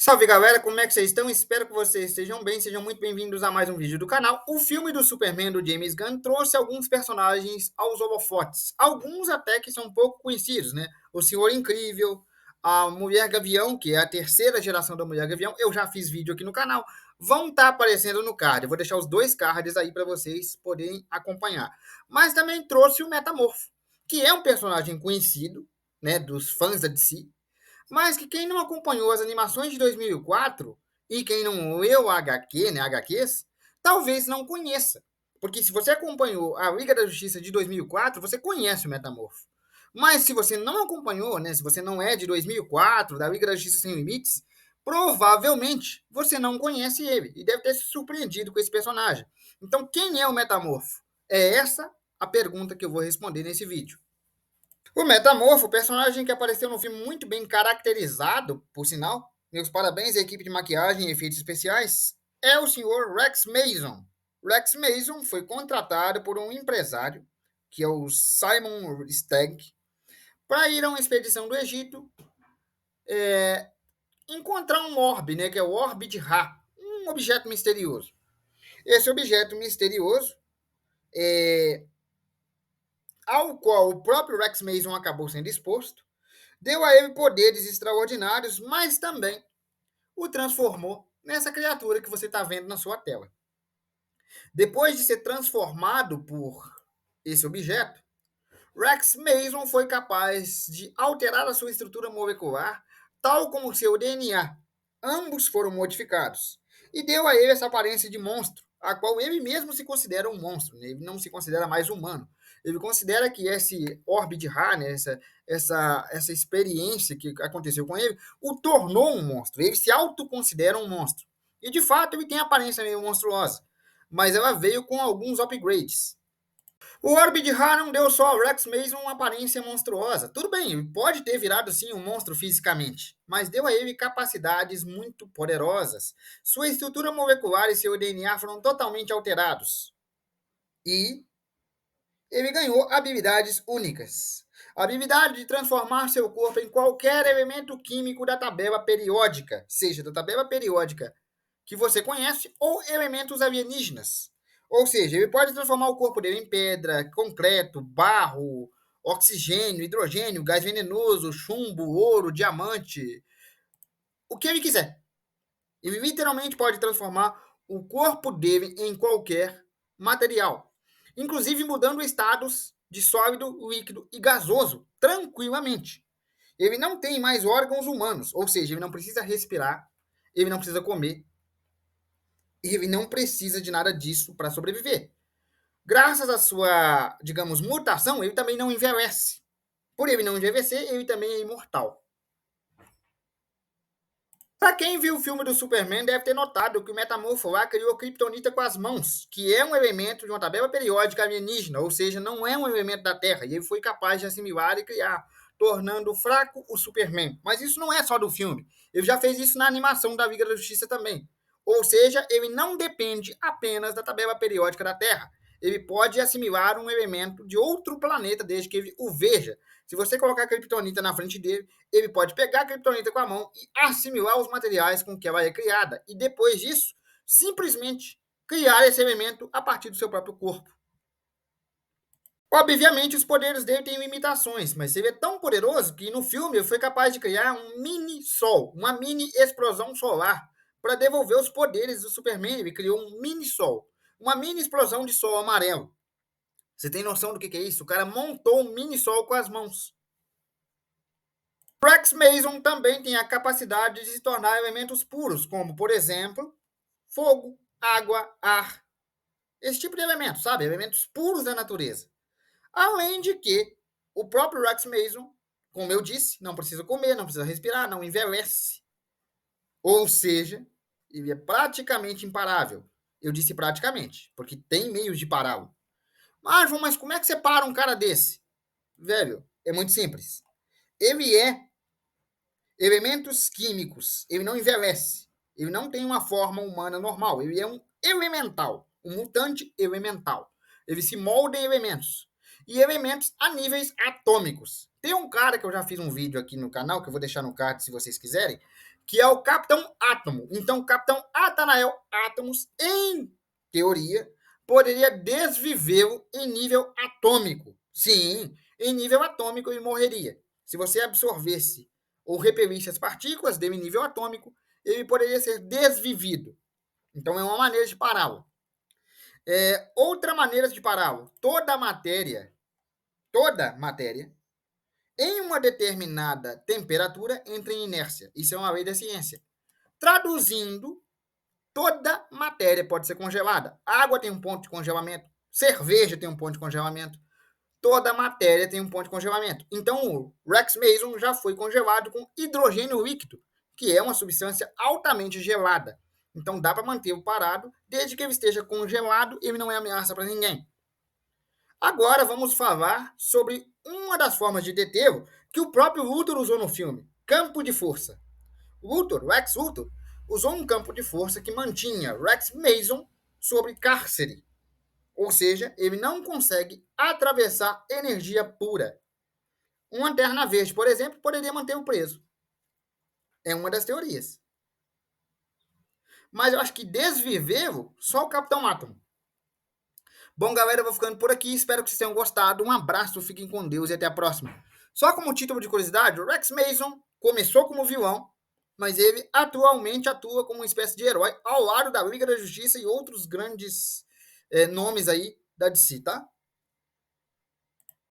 Salve galera, como é que vocês estão? Espero que vocês estejam bem, sejam muito bem-vindos a mais um vídeo do canal. O filme do Superman do James Gunn trouxe alguns personagens aos holofotes, alguns até que são pouco conhecidos, né? O Senhor Incrível, a Mulher Gavião, que é a terceira geração da Mulher Gavião, eu já fiz vídeo aqui no canal, vão estar aparecendo no card. Eu vou deixar os dois cards aí para vocês poderem acompanhar. Mas também trouxe o Metamorfo, que é um personagem conhecido, né, dos fãs da DC, mas que quem não acompanhou as animações de 2004 e quem não leu o HQ, né, HQs, talvez não conheça. Porque se você acompanhou a Liga da Justiça de 2004, você conhece o Metamorfo. Mas se você não acompanhou, né, se você não é de 2004, da Liga da Justiça Sem Limites, provavelmente você não conhece ele e deve ter se surpreendido com esse personagem. Então, quem é o Metamorfo? É essa a pergunta que eu vou responder nesse vídeo. O Metamorfo, personagem que apareceu no filme muito bem caracterizado, por sinal, meus parabéns à equipe de maquiagem e efeitos especiais, é o senhor Rex Mason. Rex Mason foi contratado por um empresário, que é o Simon Stagg, para ir a uma expedição do Egito encontrar um orbe, né, que é o orbe de Ra, um objeto misterioso. Esse objeto misterioso, ao qual o próprio Rex Mason acabou sendo exposto, deu a ele poderes extraordinários, mas também o transformou nessa criatura que você está vendo na sua tela. Depois de ser transformado por esse objeto, Rex Mason foi capaz de alterar a sua estrutura molecular, tal como seu DNA. Ambos foram modificados e deu a ele essa aparência de monstro, a qual ele mesmo se considera um monstro, né? Ele não se considera mais humano. Ele considera que esse orbe de Ra, né, essa experiência que aconteceu com ele, o tornou um monstro. Ele se autoconsidera um monstro. E de fato ele tem aparência meio monstruosa, mas ela veio com alguns upgrades. O Orbe de Ra não deu só ao Rex Mason uma aparência monstruosa. Tudo bem, ele pode ter virado sim um monstro fisicamente, mas deu a ele capacidades muito poderosas. Sua estrutura molecular e seu DNA foram totalmente alterados. E ele ganhou habilidades únicas. A habilidade de transformar seu corpo em qualquer elemento químico da tabela periódica, seja da tabela periódica que você conhece ou elementos alienígenas. Ou seja, ele pode transformar o corpo dele em pedra, concreto, barro, oxigênio, hidrogênio, gás venenoso, chumbo, ouro, diamante, o que ele quiser. Ele literalmente pode transformar o corpo dele em qualquer material, inclusive mudando estados de sólido, líquido e gasoso tranquilamente. Ele não tem mais órgãos humanos, ou seja, ele não precisa respirar, ele não precisa comer, ele não precisa de nada disso para sobreviver. Graças à sua, digamos, mutação, ele também não envelhece. Por ele não envelhecer, ele também é imortal. Para quem viu o filme do Superman, deve ter notado que o Metamorfo lá criou Kryptonita com as mãos, que é um elemento de uma tabela periódica alienígena, ou seja, não é um elemento da Terra, e ele foi capaz de assimilar e criar, tornando fraco o Superman. Mas isso não é só do filme, ele já fez isso na animação da Liga da Justiça também. Ou seja, ele não depende apenas da tabela periódica da Terra. Ele pode assimilar um elemento de outro planeta desde que ele o veja. Se você colocar a Kryptonita na frente dele, ele pode pegar a Kryptonita com a mão e assimilar os materiais com que ela é criada. E depois disso, simplesmente criar esse elemento a partir do seu próprio corpo. Obviamente, os poderes dele têm limitações, mas ele é tão poderoso que no filme ele foi capaz de criar um mini-sol, uma mini-explosão solar, para devolver os poderes do Superman. Ele criou um mini-sol, uma mini-explosão de sol amarelo. Você tem noção do que é isso? O cara montou um mini-sol com as mãos. Rex Mason também tem a capacidade de se tornar elementos puros, como, por exemplo, fogo, água, ar. Esse tipo de elemento, sabe? Elementos puros da natureza. Além de que o próprio Rex Mason, como eu disse, não precisa comer, não precisa respirar, não envelhece. Ou seja, ele é praticamente imparável. Eu disse praticamente, porque tem meios de pará-lo. Marvel, mas como é que você para um cara desse? Velho, é muito simples. Ele é elementos químicos. Ele não envelhece. Ele não tem uma forma humana normal. Ele é um elemental. Um mutante elemental. Ele se molda em elementos. E elementos a níveis atômicos. Tem um cara que eu já fiz um vídeo aqui no canal, que eu vou deixar no card se vocês quiserem, que é o Capitão Átomo. Então, o Capitão Athanael Atomos, em teoria, poderia desvivê-lo em nível atômico. Sim, em nível atômico ele morreria. Se você absorvesse ou repelisse as partículas dele em nível atômico, ele poderia ser desvivido. Então, é uma maneira de pará-lo. Outra maneira de pará-lo, toda matéria, em uma determinada temperatura, entra em inércia. Isso é uma lei da ciência. Traduzindo, toda matéria pode ser congelada. Água tem um ponto de congelamento, cerveja tem um ponto de congelamento, toda matéria tem um ponto de congelamento. Então, o Rex Mason já foi congelado com hidrogênio líquido, que é uma substância altamente gelada. Então, dá para manter-o parado, desde que ele esteja congelado, ele não é ameaça para ninguém. Agora, vamos falar sobre uma das formas de detê-lo que o próprio Luthor usou no filme, campo de força. Rex Luthor, usou um campo de força que mantinha Rex Mason sob cárcere. Ou seja, ele não consegue atravessar energia pura. Uma lanterna verde, por exemplo, poderia mantê-lo preso. É uma das teorias. Mas eu acho que desvivê-lo, só o Capitão Átomo. Bom, galera, eu vou ficando por aqui. Espero que vocês tenham gostado. Um abraço, fiquem com Deus e até a próxima. Só como título de curiosidade, o Rex Mason começou como vilão, mas ele atualmente atua como uma espécie de herói ao lado da Liga da Justiça e outros grandes nomes aí da DC, tá?